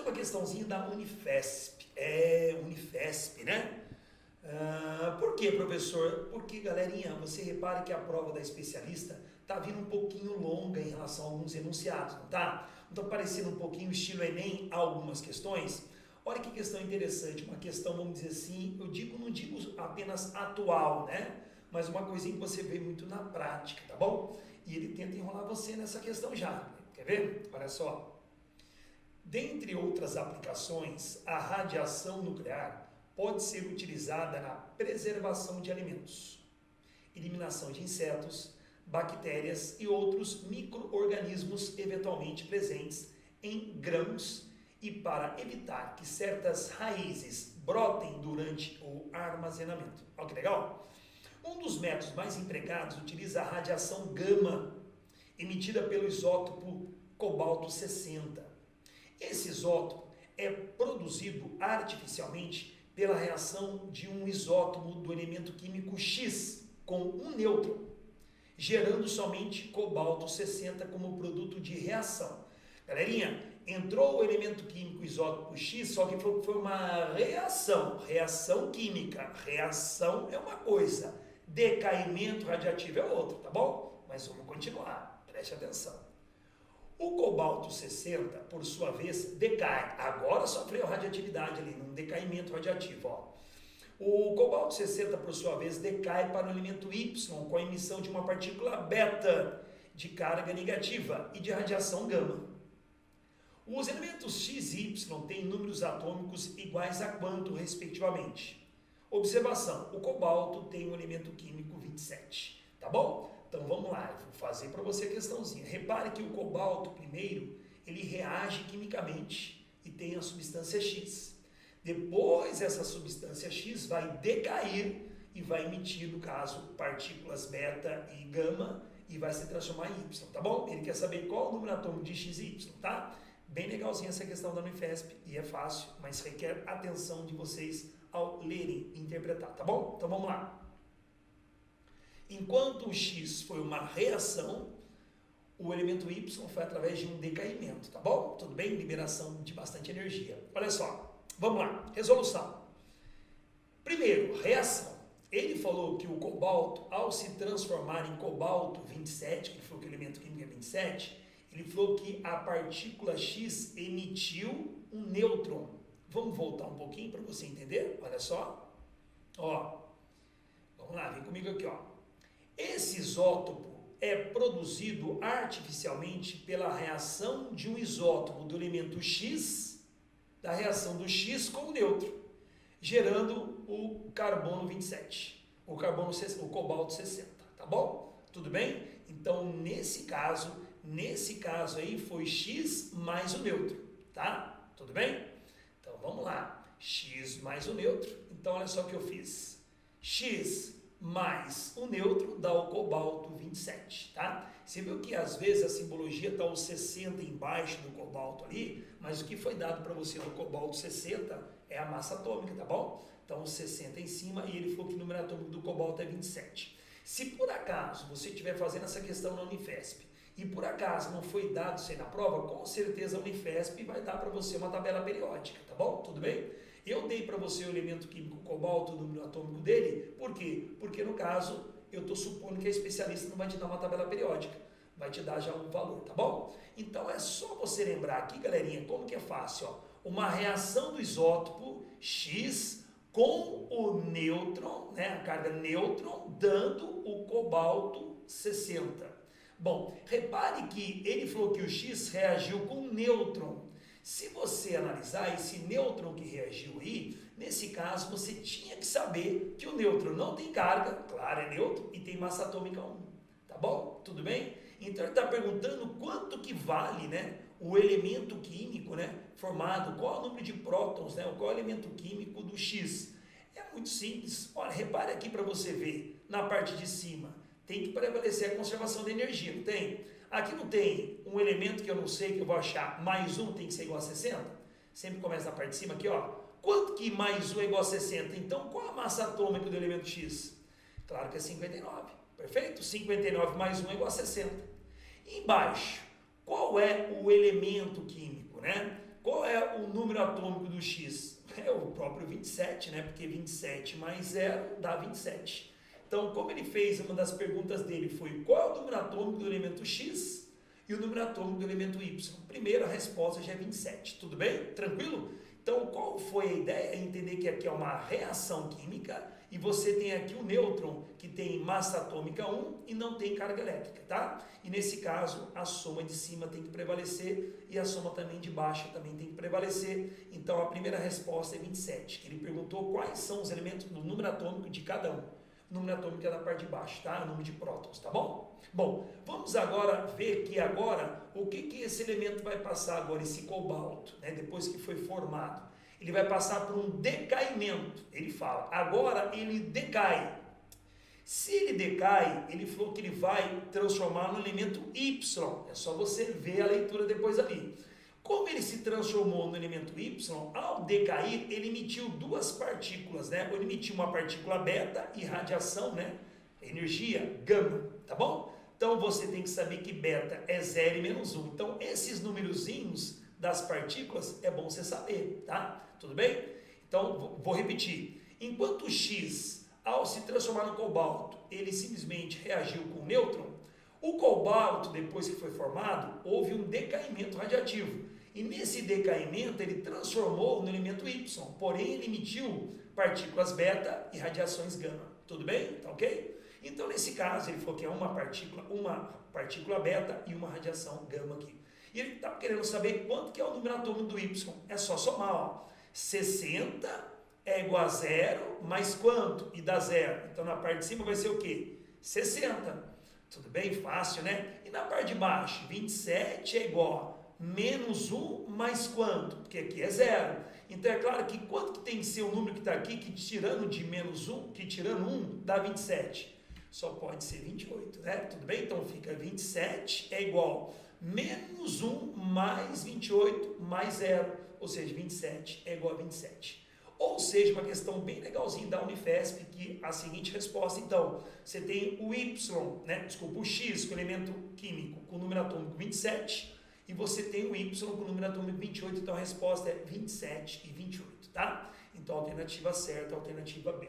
uma questãozinha da Unifesp. Unifesp, né? Por quê, professor? Porque, galerinha, você repare que a prova da especialista tá vindo um pouquinho longa em relação a alguns enunciados, não tá? Então, parecendo um pouquinho estilo Enem, algumas questões. Olha que questão interessante, uma questão, vamos dizer assim, não digo apenas atual, né? Mas uma coisinha que você vê muito na prática, tá bom? E ele tenta enrolar você nessa questão já. Quer ver? Olha só. Dentre outras aplicações, a radiação nuclear pode ser utilizada na preservação de alimentos, eliminação de insetos, bactérias e outros micro-organismos eventualmente presentes em grãos e para evitar que certas raízes brotem durante o armazenamento. Olha que legal! Um dos métodos mais empregados utiliza a radiação gama, emitida pelo isótopo cobalto-60. Esse isótopo é produzido artificialmente pela reação de um isótopo do elemento químico X com um nêutron, gerando somente cobalto-60 como produto de reação. Galerinha, entrou o elemento químico isótopo X, só que foi uma reação química. Reação é uma coisa, decaimento radiativo é outra, tá bom? Mas vamos continuar, preste atenção. O cobalto-60, por sua vez, decai. Agora sofreu radioatividade ali, num decaimento radiativo, ó. O cobalto-60, por sua vez, decai para o elemento Y, com a emissão de uma partícula beta de carga negativa e de radiação gama. Os elementos X e Y têm números atômicos iguais a quanto, respectivamente? Observação, o cobalto tem o elemento químico 27, tá bom? Então vamos lá, eu vou fazer para você a questãozinha. Repare que o cobalto, primeiro, ele reage quimicamente e tem a substância X. Depois essa substância X vai decair e vai emitir, no caso, partículas beta e gama e vai se transformar em Y, tá bom? Ele quer saber qual o número atômico de X e Y, tá? Bem legalzinha essa questão da Unifesp e é fácil, mas requer atenção de vocês ao lerem e interpretar, tá bom? Então vamos lá. Enquanto o X foi uma reação, o elemento Y foi através de um decaimento, tá bom? Tudo bem? Liberação de bastante energia. Olha só, vamos lá. Resolução. Primeiro, reação. Ele falou que o cobalto, ao se transformar em cobalto 27, que ele falou que o elemento químico é 27, ele falou que a partícula X emitiu um nêutron. Vamos voltar um pouquinho para você entender? Olha só. Ó, vamos lá, vem comigo aqui, ó. Esse isótopo é produzido artificialmente pela reação de um isótopo do elemento X, da reação do X com o neutro, gerando o carbono 27, o cobalto 60, tá bom? Tudo bem? Então, nesse caso aí foi X mais o neutro, tá? Tudo bem? Então, vamos lá. X mais o neutro. Então, olha só o que eu fiz. X mais o neutro dá o cobalto 27, tá? Você viu que às vezes a simbologia está o 60 embaixo do cobalto ali, mas o que foi dado para você no cobalto 60 é a massa atômica, tá bom? Então o 60 em cima e ele falou que o número atômico do cobalto é 27. Se por acaso você estiver fazendo essa questão na Unifesp e por acaso não foi dado isso aí na prova, com certeza a Unifesp vai dar para você uma tabela periódica, tá bom? Tudo bem? Eu dei para você o elemento químico cobalto, o número atômico dele, por quê? Porque no caso, eu estou supondo que a especialista não vai te dar uma tabela periódica, vai te dar já um valor, tá bom? Então é só você lembrar aqui, galerinha, como que é fácil, ó, uma reação do isótopo X com o nêutron, né, a carga nêutron, dando o cobalto 60. Bom, repare que ele falou que o X reagiu com o nêutron. Se você analisar esse nêutron que reagiu aí, nesse caso você tinha que saber que o nêutron não tem carga, claro, é neutro, e tem massa atômica 1, tá bom? Tudo bem? Então ele está perguntando quanto que vale, né, o elemento químico, né, formado, qual é o número de prótons, né, qual é o elemento químico do X. É muito simples, olha, repare aqui para você ver, na parte de cima, tem que prevalecer a conservação de energia, não tem? Aqui não tem um elemento que eu não sei, que eu vou achar mais 1 tem que ser igual a 60? Sempre começa na parte de cima aqui, ó. Quanto que mais 1 é igual a 60? Então, qual a massa atômica do elemento X? Claro que é 59, perfeito? 59 mais 1 é igual a 60. E embaixo, qual é o elemento químico, né? Qual é o número atômico do X? É o próprio 27, né? Porque 27 mais 0 dá 27. Então, como ele fez, uma das perguntas dele foi qual é o número atômico do elemento X e o número atômico do elemento Y? Primeiro, a resposta já é 27. Tudo bem? Tranquilo? Então, qual foi a ideia? É entender que aqui é uma reação química e você tem aqui o nêutron, que tem massa atômica 1 e não tem carga elétrica, tá? E nesse caso, a soma de cima tem que prevalecer e a soma também de baixo também tem que prevalecer. Então, a primeira resposta é 27, que ele perguntou quais são os elementos do número atômico de cada um. O número atômico é da parte de baixo, tá? O número de prótons, tá bom? Bom, vamos agora ver que agora, o que esse elemento vai passar agora, esse cobalto, né? Depois que foi formado. Ele vai passar por um decaimento, ele fala. Agora ele decai. Se ele decai, ele falou que ele vai transformar no elemento Y. É só você ver a leitura depois ali. Como ele se transformou no elemento Y, ao decair, ele emitiu duas partículas, né? Ele emitiu uma partícula beta e radiação, né? Energia gama, tá bom? Então você tem que saber que beta é 0 e menos 1. Então esses numerozinhos das partículas é bom você saber, tá? Tudo bem? Então vou repetir. Enquanto o X, ao se transformar no cobalto, ele simplesmente reagiu com o nêutron, o cobalto, depois que foi formado, houve um decaimento radiativo. E nesse decaimento ele transformou no elemento Y, porém ele emitiu partículas beta e radiações gama. Tudo bem? Tá ok? Então nesse caso ele falou que é uma partícula beta e uma radiação gama aqui. E ele estava querendo saber quanto que é o número atômico do Y. É só somar, ó. 60 é igual a 0, mais quanto? E dá 0. Então na parte de cima vai ser o quê? 60. Tudo bem? Fácil, né? E na parte de baixo, 27 é igual a menos 1 mais quanto? Porque aqui é 0. Então é claro que quanto que tem que ser o número que está aqui, que tirando de menos 1, que tirando 1, dá 27. Só pode ser 28, né? Tudo bem? Então fica 27 é igual a menos 1 mais 28 mais 0. Ou seja, 27 é igual a 27. Ou seja, uma questão bem legalzinha da Unifesp, que a seguinte resposta, então, você tem o Y, né? Desculpa, o X com elemento químico com número atômico 27, e você tem o Y com número atômico 28, então a resposta é 27 e 28, tá? Então a alternativa certa é a alternativa B.